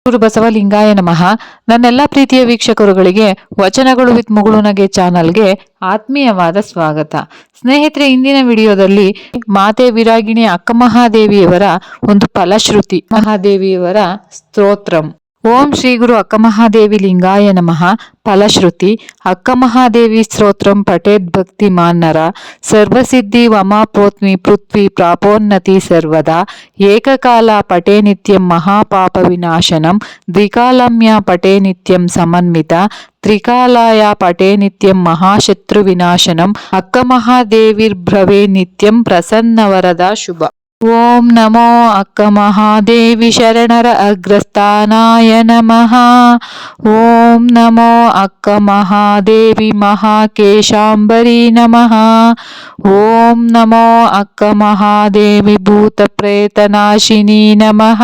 ಗುರು ಬಸವಲಿಂಗಾಯ ನಮಃ. ನನ್ನೆಲ್ಲ ಪ್ರೀತಿಯ ವೀಕ್ಷಕರುಗಳಿಗೆ ವಚನಗಳು ವಿತ್ ಮುಗುಳುನಗೆ ಚಾನಲ್ಗೆ ಆತ್ಮೀಯವಾದ ಸ್ವಾಗತ. ಸ್ನೇಹಿತರೆ, ಇಂದಿನ ವಿಡಿಯೋದಲ್ಲಿ ಮಾತೆ ವಿರಾಗಿಣಿ ಅಕ್ಕಮಹಾದೇವಿಯವರ ಒಂದು ಫಲಶ್ರುತಿ, ಮಹಾದೇವಿಯವರ ಸ್ತೋತ್ರಂ. ಓಂ ಶ್ರೀ ಗುರು ಅಕ್ಕಮಹಾದೇವಿ ಲಿಂಗಾಯ ನಮಃ. ಫಲಶ್ರುತಿ. ಅಕ್ಕಮಹಾದೇವಿ ಸ್ತೋತ್ರಂ ಪಠೇದ್ ಭಕ್ತಿ ಮಾನ್ನರ ಸರ್ವಸಿದ್ಧಿ ವಮಾಪ್ನೋತಿ ಪೃಥ್ವಿ ಪ್ರಾಪೋನ್ನತಿ ಸರ್ವದಾ ಏಕಕಾಲ ಪಟೇ ನಿತ್ಯಂ ಮಹಾಪಾಪ ವಿನಾಶನಂ ದ್ವಿಕಾಲಮ್ಯ ಪಟೇ ನಿತ್ಯಂ ಸಮನ್ವಿತ ತ್ರಿಕಾಲಾಯ ಪಟೇ ನಿತ್ಯಂ ಮಹಾಶತ್ರು ವಿನಾಶನಂ ಅಕ್ಕಮಹಾದೇವಿರ್ಭ್ರವೇ ನಿತ್ಯಂ ಪ್ರಸನ್ನವರದ ಶುಭ. ಓಂ ನಮೋ ಅಕ್ಕ ಮಹಾದೇವಿ ಶರಣರ ಅಗ್ರಸ್ಥಾನಾಯ ನಮಃ. ಓಂ ನಮೋ ಅಕ್ಕ ಮಹಾದೇವಿ ಮಹಾಕೇಶಾಂಬರಿ ನಮಃ. ಓಂ ನಮೋ ಅಕ್ಕ ಮಹಾದೇವಿ ಭೂತ ಪ್ರೇತನಾಶಿನಿ ನಮಃ.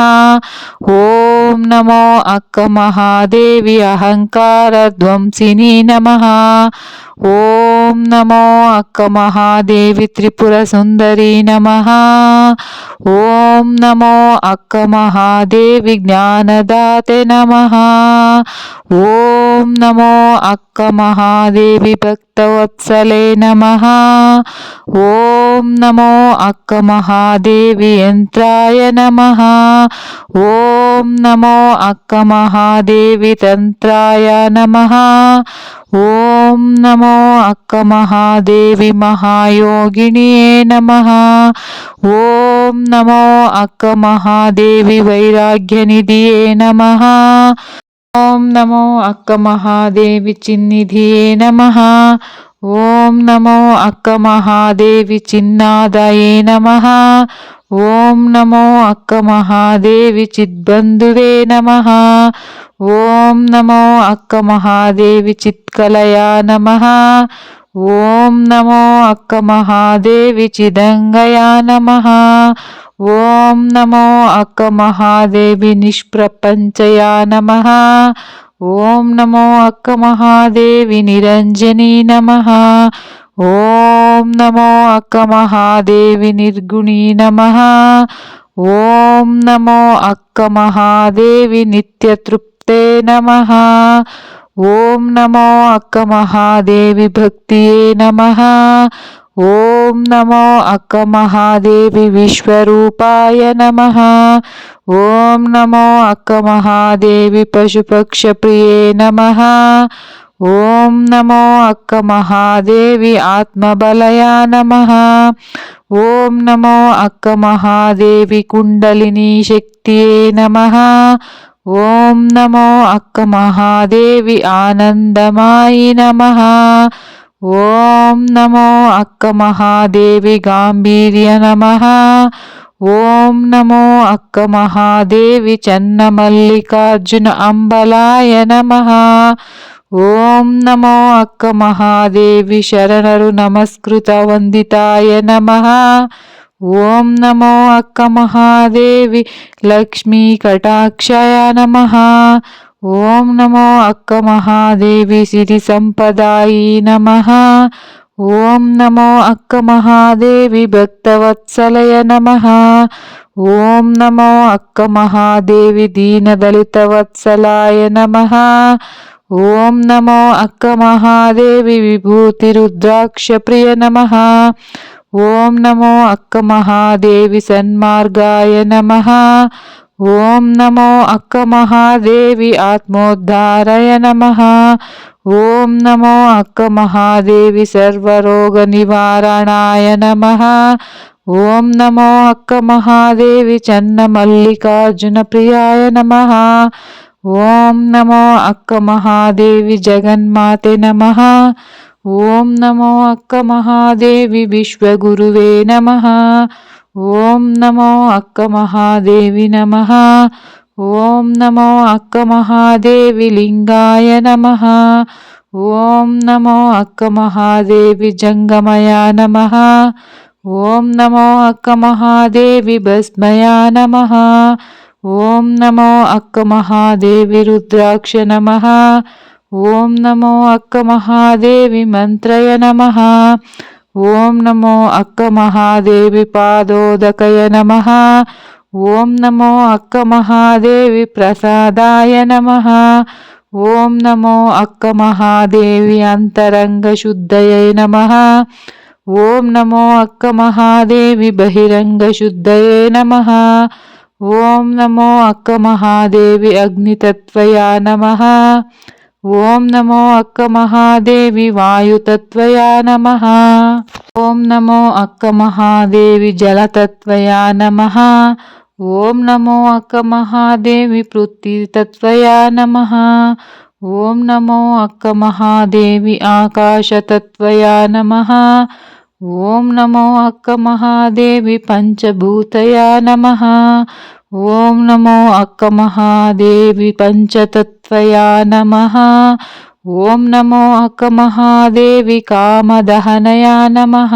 ಓಂ ನಮೋ ಅಕ್ಕ ಮಹಾದೇವಿ ಅಹಂಕಾರ ಧ್ವಂಸಿನಿ ನಮಃ. ಓಂ ನಮೋ ಅಕ್ಕ ಮಹಾದೇವಿ ತ್ರಿಪುರ ಸುಂದರಿ ನಮಃ. ಓಂ ನಮೋ ಅಕ್ಕ ಮಹಾದೇವಿ ಜ್ಞಾನದಾತೆ ನಮಃ. ಓಂ ನಮೋ ಅಕ್ಕ ಮಹಾದೇವಿ ಭಕ್ತವತ್ಸಲೆ ನಮಃ. ಓಂ ನಮೋ ಅಕ್ಕ ಮಹಾದೇವಿ ಯಂತ್ರಾಯ ನಮಃ. ಓಂ ನಮೋ ಅಕ್ಕ ಮಹಾದೇವಿ ತಂತ್ರಾಯ ನಮಃ. ಓಂ ನಮೋ ಅಕ್ಕ ಮಹಾದೇವಿ ಮಹಾಯೋಗಿಣಿಯೇ ನಮಃ. ಓಂ ನಮೋ ಅಕ್ಕ ಮಹಾದೇವಿ ವೈರಾಗ್ಯ ನಿಧಿಯೇ ನಮಃ. ಓಂ ನಮೋ ಅಕ್ಕ ಮಹಾದೇವಿ ಚಿನ್ನಿಧಿಯೇ ನಮಃ. ಓಂ ನಮೋ ಅಕ್ಕ ಮಹಾದೇವಿ ಚಿನ್ನಾದಯೇ ನಮಃ. ಓಂ ನಮೋ ಅಕ್ಕ ಮಹಾದೇವಿ ಚಿದ್ಬಂಧುವೇ ನಮಃ. ಓಂ ನಮೋ ಅಕ್ಕ ಮಹಾದೇವಿ ಚಿತ್ಕಲಯ ನಮಃ. ಓಂ ನಮೋ ಅಕ್ಕ ಮಹಾದೇವಿ ಚಿದಂಗಯ ನಮಃ. ಓಂ ನಮೋ ಅಕ್ಕ ಮಹಾದೇವಿ ನಿಷ್ಪ್ರಪಂಚಯ ನಮಃ. ಓಂ ನಮೋ ಅಕ್ಕ ಮಹಾದೇವಿ ನಿರಂಜನಿ ನಮಃ. ಓಂ ನಮೋ ಅಕ್ಕ ಮಹಾದೇವಿ ನಿರ್ಗುಣಿ ನಮಃ. ಓಂ ನಮೋ ಅಕ್ಕ ಮಹಾದೇವಿ ನಿತ್ಯ ತೃಪ್ತೆ ನಮಃ. ಓಂ ನಮೋ ಅಕ್ಕ ಮಹಾದೇವಿ ಭಕ್ತಿಯೇ ನಮಃ. ಓಂ ನಮೋ ಅಕ್ಕ ಮಹಾದೇವಿ ವಿಶ್ವರೂಪಾಯ ನಮಃ. ಓಂ ನಮೋ ಅಕ್ಕ ಮಹಾದೇವಿ ಪಶುಪಕ್ಷ ಪ್ರಿಯೇ ನಮಃ. ಓಂ ನಮೋ ಅಕ್ಕ ಮಹಾದೇವಿ ಆತ್ಮಬಲಯ ನಮಃ. ಓಂ ನಮೋ ಅಕ್ಕ ಮಹಾದೇವಿ ಕುಂಡಲಿನಿ ಶಕ್ತಿಯೇ ನಮಃ. ಓಂ ನಮೋ ಅಕ್ಕ ಮಹಾದೇವಿ ಆನಂದಮಾಯಿ ನಮಃ. ಓಂ ನಮೋ ಅಕ್ಕ ಮಹಾದೇವಿ ಗಾಂಭೀರ್ಯ ನಮಃ. ಓಂ ನಮೋ ಅಕ್ಕ ಮಹಾದೇವಿ ಚನ್ನಮಲ್ಲಿಕಾರ್ಜುನ ಅಂಬಲಾಯ ನಮಃ. ಓಂ ನಮೋ ಅಕ್ಕ ಮಹಾದೇವಿ ಶರಣರು ನಮಸ್ಕೃತ ವಂದಿತಾಯ ನಮಃ. ಓಂ ನಮೋ ಅಕ್ಕ ಮಹಾದೇವಿ ಲಕ್ಷ್ಮೀ ಕಟಾಕ್ಷಯ ನಮಃ. ಓಂ ನಮೋ ಅಕ್ಕ ಮಹಾದೇವಿ ಸಿರಿ ಸಂಪದಾಯಿ ನಮಃ. ಓಂ ನಮೋ ಅಕ್ಕ ಮಹಾದೇವಿ ಭಕ್ತವತ್ಸಲಯ ನಮಃ. ಓಂ ನಮೋ ಅಕ್ಕ ಮಹಾದೇವಿ ದೀನದಲಿತ ವತ್ಸಲಾಯ ನಮಃ. ಓಂ ನಮೋ ಅಕ್ಕ ಮಹಾದೇವಿ ವಿಭೂತಿ ರುದ್ರಾಕ್ಷ ಪ್ರಿಯ ನಮಃ. ಓಂ ನಮೋ ಅಕ್ಕ ಮಹಾದೇವಿ ಸನ್ಮಾರ್ಗಾಯ ನಮಃ. ಓಂ ನಮೋ ಅಕ್ಕ ಮಹಾದೇವಿ ಆತ್ಮೋದ್ಧಾರಯ ನಮಃ. ಓಂ ನಮೋ ಅಕ್ಕ ಮಹಾದೇವಿ ಸರ್ವರೋಗ ನಿವಾರಣಾಯ ನಮಃ. ಓಂ ನಮೋ ಅಕ್ಕ ಮಹಾದೇವಿ ಚನ್ನಮಲ್ಲಿಕಾರ್ಜುನ ಪ್ರಿಯಾಯ ನಮಃ. ಓಂ ನಮೋ ಅಕ್ಕ ಮಹಾದೇವಿ ಜಗನ್ಮಾತೆ ನಮಃ. ಓಂ ನಮೋ ಅಕ್ಕ ಮಹಾದೇವಿ ವಿಶ್ವಗುರುವೇ ನಮಃ. ಓಂ ನಮೋ ಅಕ್ಕ ಮಹಾದೇವಿ ನಮಃ. ಓಂ ನಮೋ ಅಕ್ಕ ಮಹಾದೇವಿ ಲಿಂಗಾಯ ನಮಃ. ಓಂ ನಮೋ ಅಕ್ಕ ಮಹಾದೇವಿ ಜಂಗಮಯ ನಮಃ. ಓಂ ನಮೋ ಅಕ್ಕ ಮಹಾದೇವಿ ಭಸ್ಮಯ ನಮಃ. ಓಂ ನಮೋ ಅಕ್ಕ ಮಹಾದೇವಿ ರುದ್ರಾಕ್ಷ ನಮಃ. ಓಂ ನಮೋ ಅಕ್ಕ ಮಹಾದೇವಿ ಮಂತ್ರಯ ನಮಃ. ಓಂ ನಮೋ ಅಕ್ಕ ಮಹಾದೇವಿ ಪಾದೋದಕಯ ನಮಃ. ఓం నమో అక్క మహాదేవి ప్రసాదాయ నమః. ఓం నమో అక్క మహాదేవి అంతరంగ శుద్ధయై నమః. ఓం నమో అక్క మహాదేవి బహిరంగ శుద్ధయే నమః. ఓం నమో అక్క మహాదేవి అగ్నితత్వయా నమః. ఓం నమో అక్క మహాదేవి వాయుతత్వయా నమః. ఓం నమో అక్క మహాదేవి జలతత్వయా నమః. ఓం నమో అక్క మహాదేవి పృథ్వీతత్వయా నమః. ఓం నమో అక్క మహాదేవి ఆకాశతత్వయా నమః. ఓం నమో అక్క మహాదేవి పంచభూతయా నమః. ఓం నమో అక్క మహాదేవి పంచతత్వయా నమః. ఓం నమో అక్క మహాదేవి కామదహనయా నమః.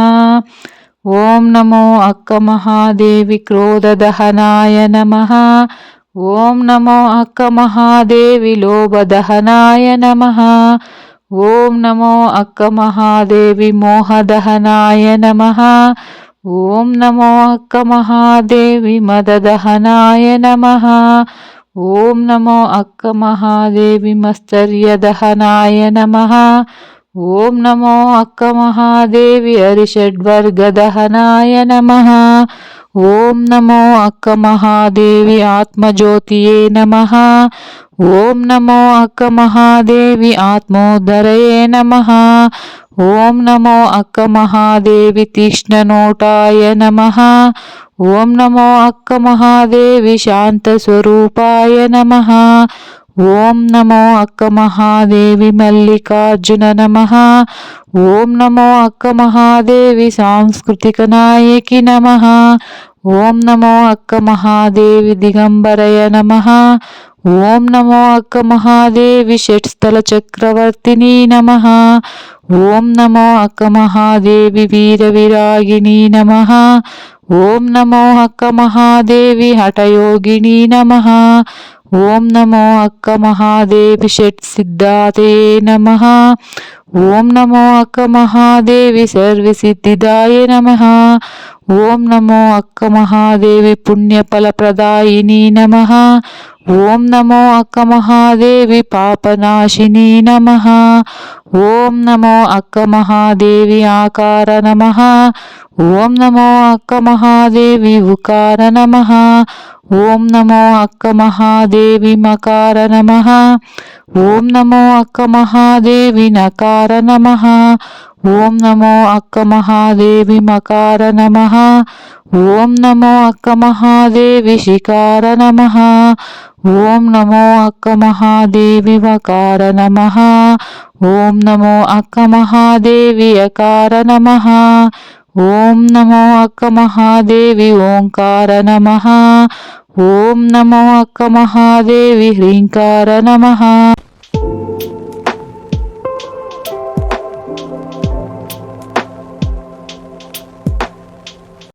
ఓం నమో అక్క మహాదేవి క్రోధదహనాయ నమః. ఓం నమో అక్క మహాదేవి లోభదహనాయ నమః. ఓం నమో అక్క మహాదేవి మోహదహనాయ నమః. ఓం నమో అక్క మహాదేవి మదదహనాయ నమః. ఓం నమో అక్క మహాదేవి మత్సర్యదహనాయ నమః. ఓం నమో అక్క మహాదేవి అరిషడ్వర్గదహనాయ నమః. ఓం నమో అక్క మహాదేవి ఆత్మజ్యోతియే నమః. ఓం నమో అక్క మహాదేవి ఆత్మోద్ధరయే నమః. ఓం నమో అక్క మహాదేవి తీక్ష్ణనోటాయ నమః. ఓం నమో అక్క మహాదేవి శాంతస్వరూపాయ నమః. ఓం నమో అక్క మహాదేవి మల్లికార్జున నమః. ఓం నమో అక్క మహాదేవి సాంస్కృతిక నాయకి నమః. ఓం నమో అక్క మహాదేవి దిగంబరయ నమః. ఓం నమో అక్క మహాదేవి షట్స్థల చక్రవర్తిని నమః. ఓం నమో అక్క మహాదేవి వీర విరాగిణి నమః. ఓం నమో అక్క మహాదేవి హఠయోగిని నమః. ఓం నమో అక్క మహాదేవి షట్సిద్ధాతే నమః. ఓం నమో అక్క మహాదేవి సర్వసిద్ధిదాయ నమః. ఓం నమో అక్క మహాదేవి పుణ్యఫలప్రదాయిని నమః. ఓం నమో అక్క మహాదేవి పాపనాశిని నమః. ఓం నమో అక్క మహాదేవి ఆకార నమః. ఓం నమో అక్క మహాదేవి ఉకార నమః. ఓం నమో అక్క మహాదేవి మకార నమః. ఓం నమో అక్క మహాదేవి నకార నమః. ఓం నమో అక్క మహాదేవి మకార నమః. ఓం నమో అక్క మహాదేవి శికార నమః. ఓం నమో అక్క మహాదేవి వకార నమః. ఓం నమో అక్క మహాదేవి యకార నమః. ఓం నమో అక్క మహాదేవి ఓంకార నమః. ఓం నమో అక్క మహాదేవి హ్రీంకార నమః.